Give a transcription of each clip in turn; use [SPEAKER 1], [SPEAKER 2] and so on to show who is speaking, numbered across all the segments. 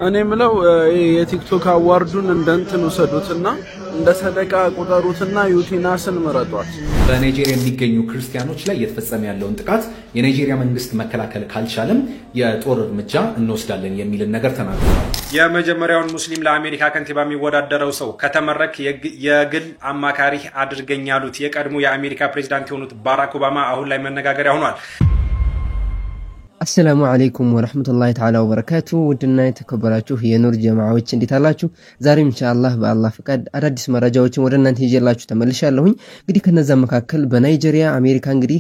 [SPEAKER 1] እኔ ምለው የቲክቶክ አዋርዱን እንደንትን ወሰዱትና እንደ ሰደቃ ቁጠሩትና ዩቲናስን መረጧት።
[SPEAKER 2] በናይጄሪያ የሚገኙ ክርስቲያኖች ላይ እየተፈጸመ ያለውን ጥቃት የናይጄሪያ መንግስት መከላከል ካልቻለም የጦር እርምጃ እንወስዳለን የሚል ነገር ተናግረዋል።
[SPEAKER 3] የመጀመሪያውን ሙስሊም ለአሜሪካ ከንቲባ የሚወዳደረው ሰው ከተመረክ የግል አማካሪ አድርገኝ ያሉት የቀድሞ የአሜሪካ ፕሬዝዳንት የሆኑት ባራክ ኦባማ አሁን ላይ መነጋገሪያ ሆኗል።
[SPEAKER 4] السلام عليكم ورحمة الله تعالى وبركاته ودنا يتكبراتوه ينور جماعوች እንዴት አላችሁ ዛሬ ኢንሻአላህ በአላህ ፍቃድ አዳዲስ መረጃዎችን ወደ እናንተ ይዤላችሁ ተመልሻለሁኝ እንግዲህ ከነዛ መካከል በናይጄሪያ አሜሪካ እንግዲህ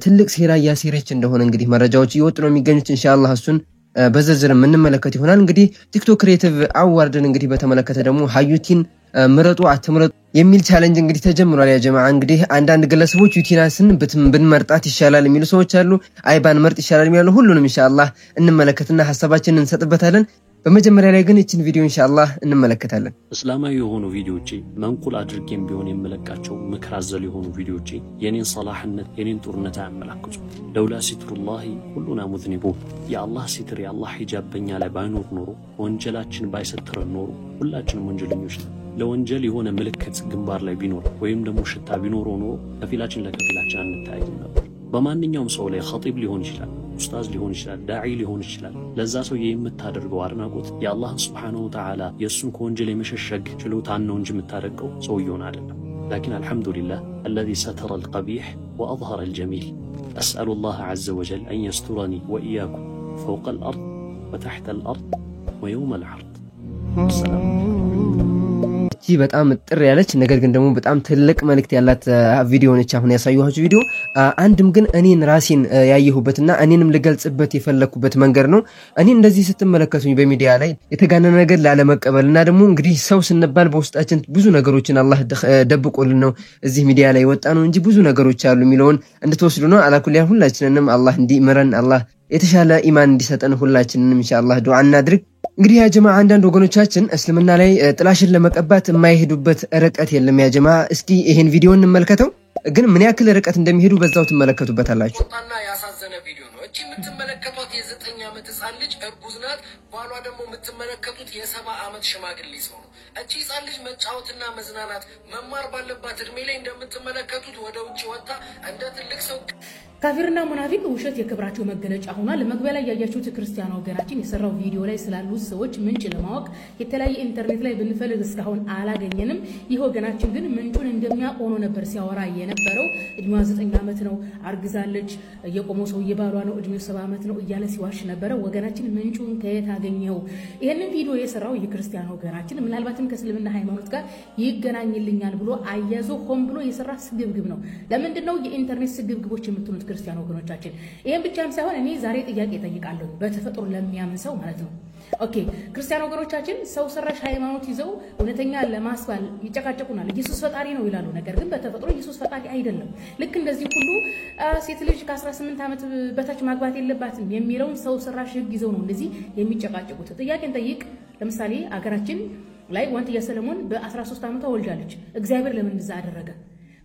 [SPEAKER 4] ትልቅ ሴራ ያሲረች እንደሆነ እንግዲህ መረጃዎች ይወጡ ነው የሚገኙት ኢንሻአላህ እሱን በዝርዝር ምንመለከት ይሆናል እንግዲህ ቲክቶክ ክሬቲቭ አዋርድን እንግዲህ በተመለከተ ደግሞ ሃዩቲን ምረጡ አትምረጡ የሚል ቻሌንጅ እንግዲህ ተጀምሯል ያ ጀማዓ እንግዲህ አንዳንድ ግለሰቦች ዩቲናስን ብንመርጣት ይሻላል የሚሉ ሰዎች አሉ አይባን መርጥ ይሻላል የሚሉ ሁሉንም ኢንሻአላህ እንመለከትና ሐሳባችንን እንሰጥበታለን በመጀመሪያ ላይ ግን እቺን ቪዲዮ ኢንሻአላህ እንመለከታለን
[SPEAKER 5] እስላማዊ የሆኑ ቪዲዮዎች መንቁል አድርጌም ቢሆን የመለቃቸው ምክር አዘል የሆኑ ቪዲዮዎች የኔን ሰላህነት የኔን ጦርነት አያመላክቱ ለውላ ሲትሩላህ ሁሉና ሙዝኒቡ የአላህ ሲትር የአላህ ሂጃብ በእኛ ላይ ባይኖር ኖሮ ወንጀላችን ባይሰትረን ኖሮ ሁላችንም ወንጀለኞች ነን ለወንጀል የሆነ ምልክት ግንባር ላይ ቢኖር ወይም ደግሞ ሽታ ቢኖር ሆኖ ከፊላችን ለከፊላችን አንታይም ነበር በማንኛውም ሰው ላይ ኸጢብ ሊሆን ይችላል ኡስታዝ ሊሆን ይችላል ዳዒ ሊሆን ይችላል ለዛ ሰው የምታደርገው አድናቆት የአላህ Subhanahu Wa Ta'ala የሱን ከወንጀል የመሸሸግ ችሎታን ነው እንጂ የምታደርገው ሰውየውን አይደለም لكن الحمد لله الذي ستر القبيح وأظهر الجميل أسأل الله عز وجل أن يسترني وإياكم فوق الأرض وتحت الأرض ويوم العرض السلام
[SPEAKER 4] እቺ በጣም ጥር ያለች ነገር ግን ደግሞ በጣም ትልቅ መልእክት ያላት ቪዲዮ ነች አሁን ያሳየኋችሁ ቪዲዮ አንድም ግን እኔን ራሴን ያየሁበትና እኔንም ልገልጽበት የፈለኩበት መንገር ነው እኔ እንደዚህ ስትመለከቱኝ በሚዲያ ላይ የተጋነነ ነገር ላለመቀበልና ደግሞ እንግዲህ ሰው ስንባል በውስጣችን ብዙ ነገሮችን አላህ ደብቆልን ነው እዚህ ሚዲያ ላይ ወጣ ነው እንጂ ብዙ ነገሮች አሉ ሚለውን እንድትወስዱ ነው አላኩልያ ሁላችንንም አላህ እንዲመረን አላህ የተሻለ ኢማን እንዲሰጠን ሁላችንንም ኢንሻአላህ ዱዓ እናድርግ እንግዲህ ያ ጀማዓ አንዳንድ ወገኖቻችን እስልምና ላይ ጥላሽን ለመቀባት የማይሄዱበት ርቀት የለም ያ ጀማዓ እስኪ ይሄን ቪዲዮ እንመልከተው ግን ምን ያክል ርቀት እንደሚሄዱ በዛው ተመለከቱበታላችሁ
[SPEAKER 6] ወጣና ያሳዘነ ቪዲዮ ነው እቺ የምትመለከቱት የ9 ዓመት ህፃን ልጅ እርጉዝ ናት ባሏ ደግሞ የምትመለከቱት የ70 ዓመት ሽማግሌ ሰው ነው እቺ ህፃን ልጅ መጫወትና መዝናናት መማር ባለባት እድሜ ላይ እንደምትመለከቱት ወደ ውጪ ወጣ እንደ ትልቅ ሰው
[SPEAKER 7] ካፊርና ሙናፊቅ ውሸት የክብራቸው መገለጫ ሆኗል ለመግቢያ ላይ ያያችሁት ክርስቲያኖ ወገናችን የሰራው ቪዲዮ ላይ ስላሉ ሰዎች ምንጭ ለማወቅ የተለያየ ኢንተርኔት ላይ ብንፈልግ እስካሁን አላገኘንም ይህ ወገናችን ግን ምንጩን እንደሚያቆኑ ነበር ሲያወራ የነበረው እድሜዋ 9 ዓመት ነው አርግዛለች የቆመው ሰው የባሏ ነው እድሜው 7 ዓመት ነው እያለ ሲዋሽ ነበር ወገናችን ምንጩን ከየት አገኘው ይሄንን ቪዲዮ የሰራው የክርስቲያኖ ወገናችን ምናልባትም ከእስልምና ሃይማኖት ጋር ይገናኝልኛል ብሎ አያዞ ሆን ብሎ የሰራ ስግብግብ ነው ለምንድነው የኢንተርኔት ስግብግቦች የምትሉት ክርስቲያኖ ወገኖቻችን ይሄን ብቻም ሳይሆን እኔ ዛሬ ጥያቄ ጠይቃለሁ በተፈጥሮ ለሚያምን ሰው ማለት ነው ኦኬ ክርስቲያኖ ወገኖቻችን ሰው ሰራሽ ሃይማኖት ይዘው እውነተኛ ለማስባል ይጨቃጨቁናል ኢየሱስ ፈጣሪ ነው ይላሉ ነገር ግን በተፈጥሮ ኢየሱስ ፈጣሪ አይደለም ልክ እንደዚህ ሁሉ ሴት ልጅ ከ18 ዓመት በታች ማግባት የለባትም የሚለው ሰው ሰራሽ ህግ ይዘው ነው እንደዚህ የሚጨቃጨቁት ጥያቄን ጠይቅ ለምሳሌ አገራችን ላይ ወንድያ ሰለሞን በ13 ዓመቷ ወልጃለች እግዚአብሔር ለምን እንደዛ አደረገ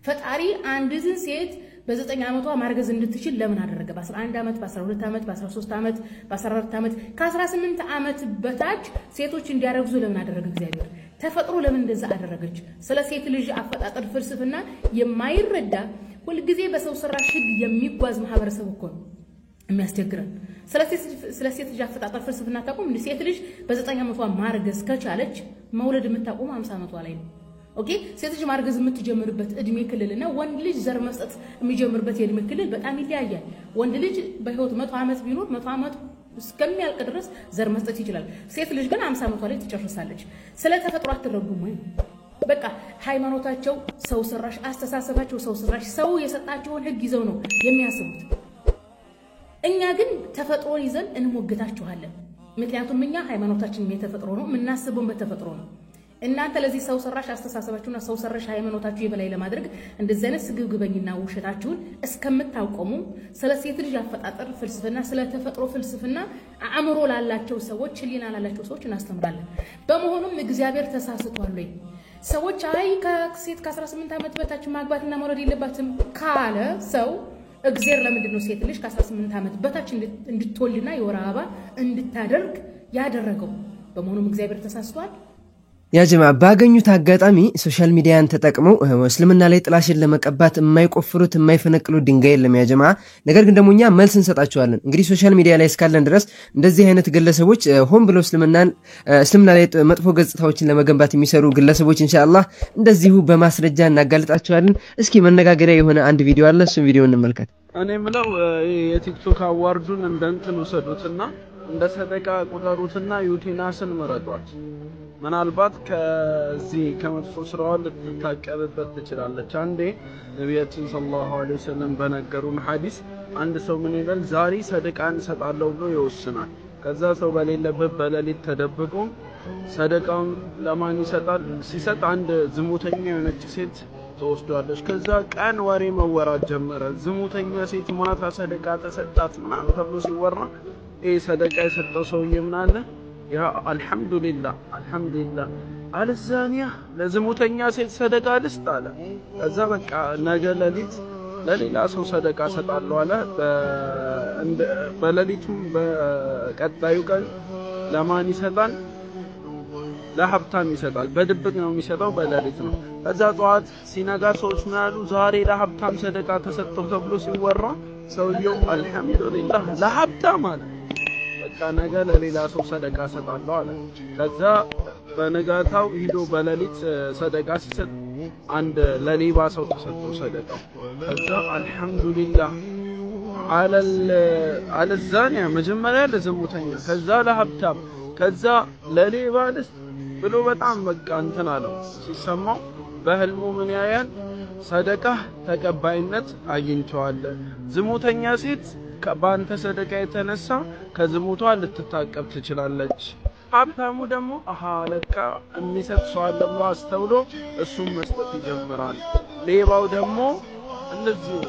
[SPEAKER 7] ፈጣሪ አንድን ሴት በ9 ዓመቷ ማርገዝ እንድትችል ለምን አደረገ በ11 ዓመት በ12 ዓመት በ13 ዓመት በ14 ዓመት ከ18 ዓመት በታች ሴቶች እንዲያረግዙ ለምን አደረገ እግዚአብሔር ተፈጥሮ ለምን እንደዛ አደረገች ስለ ሴት ልጅ አፈጣጠር ፍልስፍና የማይረዳ ሁሉ ጊዜ በሰው ሰራሽ ህግ የሚጓዝ ማህበረሰብ እኮ ነው የሚያስቸግረን ስለ ሴት ልጅ አፈጣጠር ፍልስፍና ታቆም ሴት ልጅ በ9 ዓመቷ ማርገዝ ከቻለች መውለድ የምታቆም 50 ዓመቷ ላይ ነው ኦኬ ሴት ልጅ ማርገዝ የምትጀምርበት እድሜ ክልልና ወንድ ልጅ ዘር መስጠት የሚጀምርበት የእድሜ ክልል በጣም ይለያያል ወንድ ልጅ በህይወት 100 ዓመት ቢኖር 100 ዓመት እስከሚያልቅ ድረስ ዘር መስጠት ይችላል ሴት ልጅ ግን 50 ዓመቷ ላይ ትጨርሳለች ስለ ተፈጥሮ አትረዱም ወይ በቃ ሃይማኖታቸው ሰው ሰራሽ አስተሳሰባቸው ሰው ሰራሽ ሰው የሰጣቸውን ህግ ይዘው ነው የሚያስቡት እኛ ግን ተፈጥሮን ይዘን እንሞግታችኋለን ምክንያቱም እኛ ሃይማኖታችን የተፈጥሮ ነው ምናስበው በተፈጥሮ ነው እናንተ ለዚህ ሰው ሰራሽ አስተሳሰባችሁና ሰው ሰራሽ ሃይማኖታችሁ የበላይ ለማድረግ እንደዚህ አይነት ስግብግበኝና ውሸታችሁን እስከምታቆሙ ስለ ሴት ልጅ አፈጣጠር ፍልስፍና ስለ ተፈጥሮ ፍልስፍና አእምሮ ላላቸው ሰዎች ህሊና ላላቸው ሰዎች እናስተምራለን በመሆኑም እግዚአብሔር ተሳስቷል ወይ ሰዎች አይ ከሴት ከ18 ዓመት በታች ማግባትና መውለድ የለባትም ካለ ሰው እግዚአብሔር ለምንድነው ሴት ልጅ ከ18 ዓመት በታች እንድትወልድና የወር አበባ እንድታደርግ ያደረገው በመሆኑም እግዚአብሔር ተሳስቷል?
[SPEAKER 4] ያ ጀማ ባገኙት አጋጣሚ ሶሻል ሚዲያን ተጠቅመው እስልምና ላይ ጥላሽን ለመቀባት የማይቆፍሩት የማይፈነቅሉ ድንጋይ የለም ያ ጀማ። ነገር ግን ደሞኛ መልስ እንሰጣቸዋለን። እንግዲህ ሶሻል ሚዲያ ላይ እስካለን ድረስ እንደዚህ አይነት ግለሰቦች ሆን ብለው እስልምና ላይ መጥፎ ገጽታዎችን ለመገንባት የሚሰሩ ግለሰቦች ኢንሻአላህ እንደዚሁ በማስረጃ እናጋልጣቸዋለን። እስኪ መነጋገሪያ የሆነ አንድ ቪዲዮ አለ፣ እሱን ቪዲዮ እንመልከት።
[SPEAKER 1] እኔ ምለው የቲክቶክ አዋርዱን እንደንትን ወሰዱትና እንደ ሰደቃ ቁጠሩትና ዩቲናስን መረጧት። ምናልባት ከዚህ ከመጥፎ ስራዋ ልትታቀብበት ትችላለች። አንዴ ነብያችን ሰለላሁ ዐለይሂ ወሰለም በነገሩን ሐዲስ አንድ ሰው ምን ይላል? ዛሬ ሰደቃን ሰጣለው ብሎ ይወስናል። ከዛ ሰው በሌለበት በሌሊት ተደብቆ ሰደቃውን ለማን ይሰጣል? ሲሰጥ አንድ ዝሙተኛ የሆነች ሴት ተወስዷለች። ከዛ ቀን ወሬ መወራት ጀመረ። ዝሙተኛ ሴት ማታ ሰደቃ ተሰጣት ምናምን ተብሎ ሲወራ ይሄ ሰደቃ የሰጠው ሰውዬ ምን አለ? ያ አልሐምዱሊላህ አልዛኒያ ለዝሙተኛ ሴት ሰደቃ ልስጥ አለ። ከዛ በቃ ነገ ሌሊት ለሌላ ሰው ሰደቃ ሰጣለሁ አለ። በሌሊቱም በቀጣዩ ቀን ለማን ይሰጣል? ለሀብታም ይሰጣል። በድብቅ ነው የሚሰጠው፣ በሌሊት ነው። ከዛ ጠዋት ሲነጋ ሰዎች ምን አሉ? ዛሬ ለሀብታም ሰደቃ ተሰጠው ተብሎ ሲወራ ሰውየው አልሐምዱሊላህ ለሀብታም አለ። በቃ ነገ ለሌላ ሰው ሰደቃ ሰጣለሁ አለ። ከዛ በነጋታው ሂዶ በሌሊት ሰደቃ ሲሰጥ አንድ ለሌባ ሰው ተሰጠው ሰደቃው። ከዛ አልሐምዱሊላህ አለዛኒያ መጀመሪያ ለዝሙተኛ፣ ከዛ ለሀብታም፣ ከዛ ለሌባ ብሎ በጣም በቃ እንትን አለው። ሲሰማው በህልሙ ምን ያያል? ሰደቃ ተቀባይነት አግኝቷል። ዝሙተኛ ሴት በአንተ ሰደቃ የተነሳ ከዝሙቷ ልትታቀብ ትችላለች። ሀብታሙ ደግሞ ለካ የሚሰጥ ሰው አለ ብሎ አስተውሎ እሱም መስጠት ይጀምራል። ሌባው ደግሞ እንደዚህ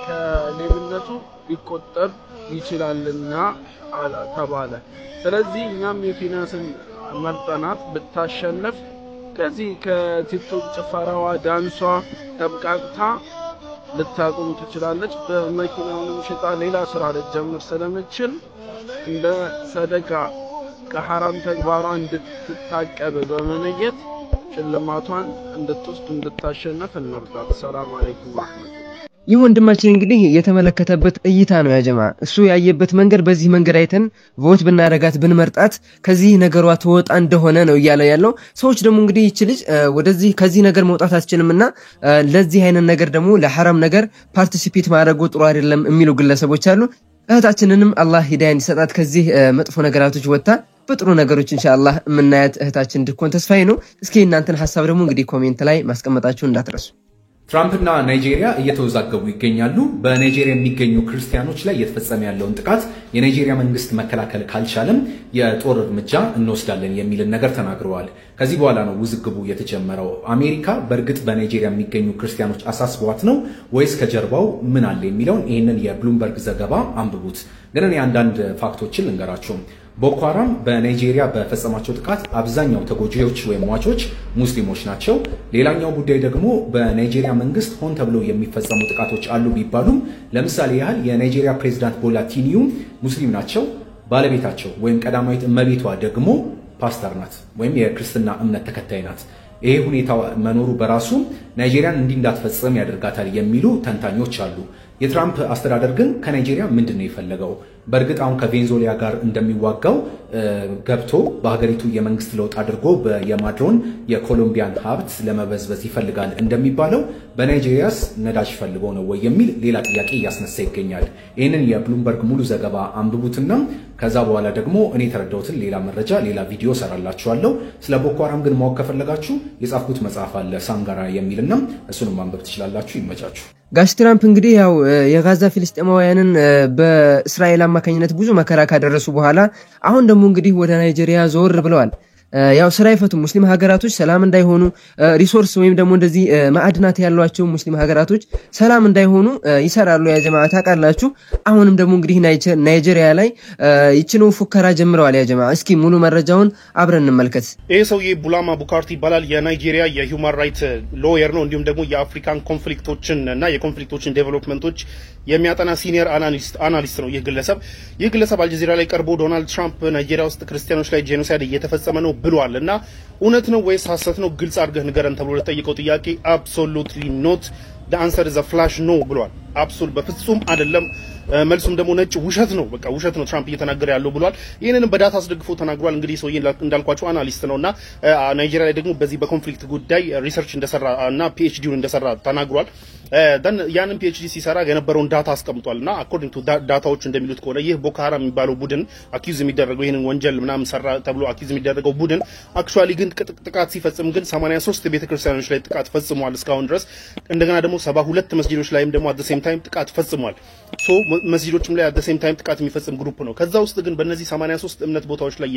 [SPEAKER 1] ከሌብነቱ ሊቆጠብ ይችላልና ተባለ። ስለዚህ እኛም የፊናስን መርጠናት ብታሸንፍ ከዚህ ከቲክቶክ ጭፈራዋ ዳንሷ ተብቃቅታ ልታቆም ትችላለች። በመኪናውንም ሽጣ ሌላ ስራ ልትጀምር ስለምትችል እንደ ሰደቃ ከሐራም ተግባሯ እንድትታቀብ በመነየት ሽልማቷን እንድትወስድ እንድታሸንፍ እንርዳት። ሰላም አለይኩም ወራህመቱላህ።
[SPEAKER 4] ይህ ወንድማችን እንግዲህ የተመለከተበት እይታ ነው ያ ጀማ። እሱ ያየበት መንገድ በዚህ መንገድ አይተን ቮት ብናረጋት ብንመርጣት ከዚህ ነገሯ ተወጣ እንደሆነ ነው እያለ ያለው። ሰዎች ደግሞ እንግዲህ ይች ልጅ ወደዚህ ከዚህ ነገር መውጣት አትችልምና ለዚህ አይነት ነገር ደግሞ ለሐራም ነገር ፓርቲሲፔት ማድረጉ ጥሩ አይደለም የሚሉ ግለሰቦች አሉ። እህታችንንም አላህ ሂዳያ እንዲሰጣት ከዚህ መጥፎ ነገራቶች ወጣ በጥሩ ነገሮች ኢንሻአላህ የምናያት እህታችን እንድትሆን ተስፋዬ ነው። እስኪ እናንተን ሐሳብ ደግሞ እንግዲህ ኮሜንት ላይ ማስቀመጣችሁ እንዳትረሱ።
[SPEAKER 2] ትራምፕና ናይጄሪያ እየተወዛገቡ ይገኛሉ። በናይጄሪያ የሚገኙ ክርስቲያኖች ላይ እየተፈጸመ ያለውን ጥቃት የናይጄሪያ መንግስት መከላከል ካልቻለም የጦር እርምጃ እንወስዳለን የሚልን ነገር ተናግረዋል። ከዚህ በኋላ ነው ውዝግቡ የተጀመረው። አሜሪካ በእርግጥ በናይጄሪያ የሚገኙ ክርስቲያኖች አሳስቧት ነው ወይስ ከጀርባው ምን አለ የሚለውን ይህንን የብሉምበርግ ዘገባ አንብቡት። ግን እኔ አንዳንድ ፋክቶችን ልንገራችሁ። ቦኮ ሃራም በናይጄሪያ በፈጸማቸው ጥቃት አብዛኛው ተጎጂዎች ወይም ሟቾች ሙስሊሞች ናቸው። ሌላኛው ጉዳይ ደግሞ በናይጄሪያ መንግስት ሆን ተብሎ የሚፈጸሙ ጥቃቶች አሉ ቢባሉም ለምሳሌ ያህል የናይጄሪያ ፕሬዝዳንት ቦላ ቲኒዩ ሙስሊም ናቸው። ባለቤታቸው ወይም ቀዳማዊት እመቤቷ ደግሞ ፓስተር ናት ወይም የክርስትና እምነት ተከታይ ናት። ይሄ ሁኔታ መኖሩ በራሱ ናይጄሪያን እንዲህ እንዳትፈጽም ያደርጋታል የሚሉ ተንታኞች አሉ። የትራምፕ አስተዳደር ግን ከናይጄሪያ ምንድነው የፈለገው? በእርግጥ አሁን ከቬንዙዌላ ጋር እንደሚዋጋው ገብቶ በሀገሪቱ የመንግስት ለውጥ አድርጎ የማድሮን የኮሎምቢያን ሀብት ለመበዝበዝ ይፈልጋል እንደሚባለው በናይጄሪያስ ነዳጅ ፈልጎ ነው ወይ የሚል ሌላ ጥያቄ እያስነሳ ይገኛል። ይህንን የብሉምበርግ ሙሉ ዘገባ አንብቡትና ከዛ በኋላ ደግሞ እኔ የተረዳሁትን ሌላ መረጃ ሌላ ቪዲዮ ሰራላችኋለሁ። ስለ ቦኮ ሃራም ግን ማወቅ ከፈለጋችሁ የጻፍኩት መጽሐፍ አለ ሳንጋራ የሚልና እሱንም ማንበብ ትችላላችሁ። ይመቻችሁ።
[SPEAKER 4] ጋሽ ትራምፕ እንግዲህ ያው የጋዛ ፍልስጤማውያንን በእስራኤል አማካኝነት ብዙ መከራ ካደረሱ በኋላ አሁን ደግሞ እንግዲህ ወደ ናይጄሪያ ዞር ብለዋል። ያው ስራ ይፈቱም ሙስሊም ሀገራቶች ሰላም እንዳይሆኑ ሪሶርስ ወይም ደግሞ እንደዚህ ማዕድናት ያሏቸው ሙስሊም ሀገራቶች ሰላም እንዳይሆኑ ይሰራሉ ያ ጀማዓ ታውቃላችሁ አሁንም ደግሞ እንግዲህ ናይጄሪያ ላይ ይችነው ፉከራ ጀምረዋል ያ ጀማዓ እስኪ ሙሉ መረጃውን አብረን እንመልከት
[SPEAKER 8] ይሄ ሰውዬ ቡላማ ቡካርቲ ይባላል የናይጄሪያ የሂውማን ራይት ሎየር ነው እንዲሁም ደግሞ የአፍሪካን ኮንፍሊክቶችን እና የኮንፍሊክቶችን ዴቨሎፕመንቶች የሚያጠና ሲኒየር አናሊስት ነው ይህ ግለሰብ አልጀዚራ ላይ ቀርቦ ዶናልድ ትራምፕ ናይጄሪያ ውስጥ ክርስቲያኖች ላይ ጄኖሳይድ እየተፈጸመ ነው ብሏል እና እውነት ነው ወይስ ሐሰት ነው ግልጽ አድርገህ ንገረን ተብሎ ለጠየቀው ጥያቄ አብሶሉትሊ ኖት the answer is a flash no ብሏል አብሶሉት በፍጹም አይደለም መልሱም ደግሞ ነጭ ውሸት ነው በቃ ውሸት ነው ትራምፕ እየተናገረ ያለው ብሏል ይሄንንም በዳታ አስደግፎ ተናግሯል እንግዲህ ሰውዬ እንዳልኳቸው አናሊስት ነውና ናይጄሪያ ላይ ደግሞ በዚህ በኮንፍሊክት ጉዳይ ሪሰርች እንደሰራና ፒኤችዲውን እንደሰራ ተናግሯል ያንን ፒኤችዲ ሲሰራ የነበረውን ዳታ አስቀምጧልና አኮርዲንግ ቱ ዳታዎች እንደሚሉት ከሆነ ይህ ቦኮ ሃራም የሚባለው ቡድን አኪዩዝ የሚደረገው ይሄንን ወንጀል ምናምን ሰራ ተብሎ አኪዩዝ የሚደረገው ቡድን አክቹአሊ ግን ጥቃት ሲፈጽም ግን 83 ቤተክርስቲያኖች ላይ ጥቃት ፈጽሟል እስካሁን ድረስ እንደገና ደግሞ 72 መስጊዶች ላይም ደግሞ at the same time ጥቃት ፈጽሟል ሶ መስጊዶችም ላይ at the same time ጥቃት የሚፈጽም ግሩፕ ነው ከዛ ውስጥ ግን በእነዚህ 83 እምነት ቦታዎች ላይ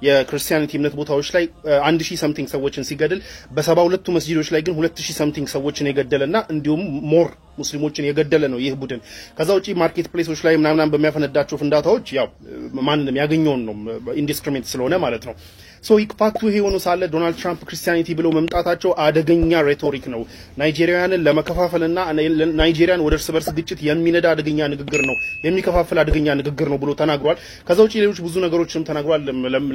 [SPEAKER 8] የክርስቲያኒቲ እምነት ቦታዎች ላይ 1000 something ሰዎችን ሲገድል በ72 መስጊዶች ላይ ግን 2000 something ሰዎችን የገደለና እንዲሁም ሞር ሙስሊሞችን የገደለ ነው ይህ ቡድን ከዛ ውጪ ማርኬት ፕሌሶች ላይ ምናምን በሚያፈነዳቸው ፍንዳታዎች ያው ማንንም ያገኘውን ነው ኢንዲስክሪሚኔት ስለሆነ ማለት ነው ሶ ፋክቱ ይሄ ሆኖ ሳለ ዶናልድ ትራምፕ ክርስቲያኒቲ ብለው መምጣታቸው አደገኛ ሬቶሪክ ነው ናይጄሪያንን ለመከፋፈልና ናይጄሪያን ወደ እርስ በርስ ግጭት የሚነዳ አደገኛ ንግግር ነው የሚከፋፈል አደገኛ ንግግር ነው ብሎ ተናግሯል ከዛ ውጪ ሌሎች ብዙ ነገሮችንም ተናግሯል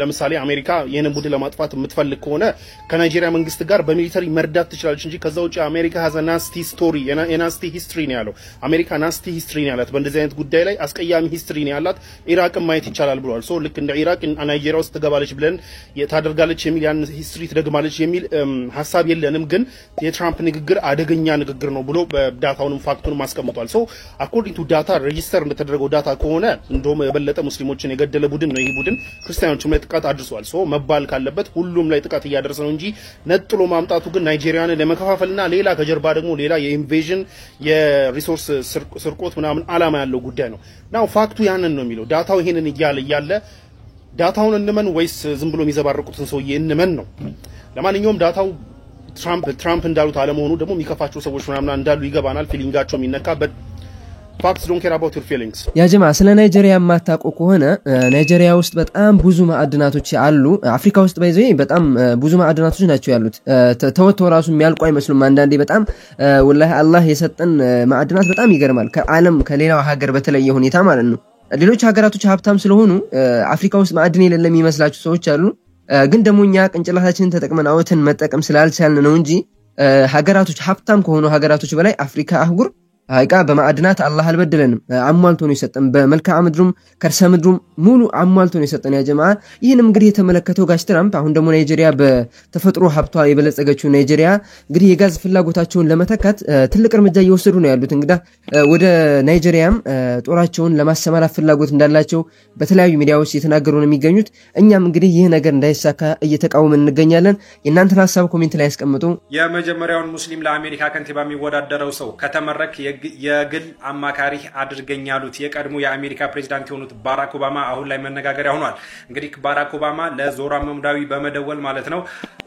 [SPEAKER 8] ለምሳሌ አሜሪካ ይሄንን ቡድን ለማጥፋት የምትፈልግ ከሆነ ከናይጄሪያ መንግስት ጋር በሚሊተሪ መርዳት ትችላለች እንጂ ከዛ ውጪ አሜሪካ has a nasty story የናስቲ ሂስትሪ ነው ያለው አሜሪካ ናስቲ ሂስትሪ ነው ያላት በእንደዚህ አይነት ጉዳይ ላይ አስቀያሚ ሂስትሪ ነው ያላት ኢራቅን ማየት ይቻላል ብሏል ሶ ልክ እንደ ኢራቅ ናይጄሪያ ውስጥ ተገባለች ብለን ታደርጋለች የሚል ያን ሂስትሪ ትደግማለች የሚል ሐሳብ የለንም ግን የትራምፕ ንግግር አደገኛ ንግግር ነው ብሎ በዳታውንም ፋክቱንም አስቀምጧል ሶ አኮርዲንግ ቱ ዳታ ሬጂስተር እንደተደረገው ዳታ ከሆነ እንደውም የበለጠ ሙስሊሞችን የገደለ ቡድን ነው ይሄ ቡድን ክርስቲያኖችም ላይ ጥቃት አድርሷል ሶ መባል ካለበት ሁሉም ላይ ጥቃት እያደረሰ ነው እንጂ ነጥሎ ማምጣቱ ግን ናይጄሪያንን ለመከፋፈልና ሌላ ከጀርባ ደግሞ ሌላ የኢንቬዥን የሪሶርስ ስርቆት ምናምን አላማ ያለው ጉዳይ ነው ናው ፋክቱ ያንን ነው የሚለው ዳታው ይሄንን እያለ ዳታውን እንመን ወይስ ዝም ብሎ የሚዘባረቁትን ሰውዬ እንመን ነው ለማንኛውም ዳታው ትራምፕ እንዳሉት አለመሆኑ ደግሞ የሚከፋቸው ሰዎች ምናምን እንዳሉ ይገባናል ፊሊንጋቸው የሚነካበት facts don't care about your feelings
[SPEAKER 4] ያ ጀማ ስለ ናይጄሪያ ማታቆ ከሆነ ናይጄሪያ ውስጥ በጣም ብዙ ማዕድናቶች አሉ አፍሪካ ውስጥ ባይዘይ በጣም ብዙ ማዕድናቶች ናቸው ያሉት ተወተው ራሱ የሚያልቁ አይመስሉም አንዳንዴ በጣም ወላሂ አላህ የሰጠን ማዕድናት በጣም ይገርማል ከዓለም ከሌላው ሀገር በተለየ ሁኔታ ማለት ነው ሌሎች ሀገራቶች ሀብታም ስለሆኑ አፍሪካ ውስጥ ማዕድን የለም የሚመስላችሁ ሰዎች አሉ ግን ደሞኛ ቅንጭላታችንን ተጠቅመን አውተን መጠቀም ስላልቻልን ነው እንጂ ሀገራቶች ሀብታም ከሆኑ ሀገራቶች በላይ አፍሪካ አህጉር አይቃ በማዕድናት አላህ አልበደለንም አሟልቶ ነው የሰጠን በመልካም ምድሩም ከርሰ ምድሩም ሙሉ አሟልቶ ነው የሰጠን ያ ጀማዓ ይሄንም እንግዲህ የተመለከተው ጋሽ ትራምፕ አሁን ደግሞ ናይጄሪያ በተፈጥሮ ሀብቷ የበለጸገችው ናይጄሪያ እንግዲህ የጋዝ ፍላጎታቸውን ለመተካት ትልቅ እርምጃ እየወሰዱ ነው ያሉት እንግዲህ ወደ ናይጄሪያም ጦራቸውን ለማሰማራት ፍላጎት እንዳላቸው በተለያዩ ሚዲያዎች እየተናገሩ ነው የሚገኙት እኛም እንግዲህ ይሄ ነገር እንዳይሳካ እየተቃወምን እንገኛለን የእናንተን ሐሳብ ኮሜንት ላይ ያስቀምጡ
[SPEAKER 3] የመጀመሪያውን ሙስሊም ለአሜሪካ ከንቲባ የሚወዳደረው ሰው ከተመረክ የግል አማካሪ አድርገኝ ያሉት የቀድሞ የአሜሪካ ፕሬዝዳንት የሆኑት ባራክ ኦባማ አሁን ላይ መነጋገሪያ ሆኗል እንግዲህ ባራክ ኦባማ ለዞራ መምዳዊ በመደወል ማለት ነው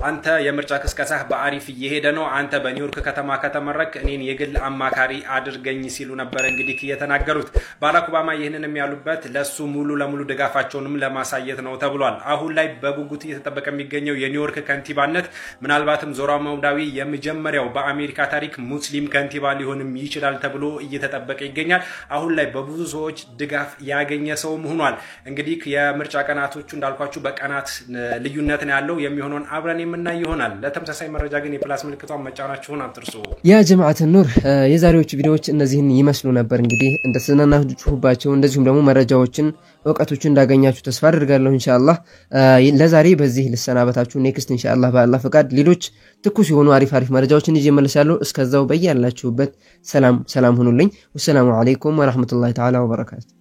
[SPEAKER 3] አንተ የምርጫ ቅስቀሳህ በአሪፍ እየሄደ ነው አንተ በኒውዮርክ ከተማ ከተመረክ እኔን የግል አማካሪ አድርገኝ ሲሉ ነበር እንግዲህ የተናገሩት ባራክ ኦባማ ይህንንም ያሉበት ለሱ ሙሉ ለሙሉ ድጋፋቸውንም ለማሳየት ነው ተብሏል አሁን ላይ በጉጉት እየተጠበቀ የሚገኘው የኒውዮርክ ከንቲባነት ምናልባትም ዞራ መምዳዊ የመጀመሪያው በአሜሪካ ታሪክ ሙስሊም ከንቲባ ሊሆንም ይችላል ተብሎ እየተጠበቀ ይገኛል አሁን ላይ በብዙ ሰዎች ድጋፍ ያገኘ ሰው ሆኗል እንግዲህ የምርጫ ቀናቶቹ እንዳልኳችሁ በቀናት ልዩነት ነው ያለው የሚሆነውን አብረን የምናይ ይሆናል ለተመሳሳይ መረጃ ግን የፕላስ ምልክቷን መጫናችሁን አትርሱ ያ
[SPEAKER 4] ጀማዓት ኑር የዛሬዎቹ ቪዲዮዎች እነዚህን ይመስሉ ነበር እንግዲህ እንደተሰናናችሁባቸው እንደዚሁም ደግሞ መረጃዎችን ወቀቶችን እንዳገኛችሁ ተስፋ አድርጋለሁ ኢንሻአላህ ለዛሬ በዚህ ልሰናበታችሁ ኔክስት ኢንሻአላህ በአላህ ፈቃድ ሌሎች ትኩስ የሆኑ አሪፍ መረጃዎችን ይዤ መለሳለሁ እስከዛው በያላችሁበት ሰላም ሁኑልኝ ወሰላሙ አለይኩም ወራህመቱላሂ ተዓላ ወበረካቱ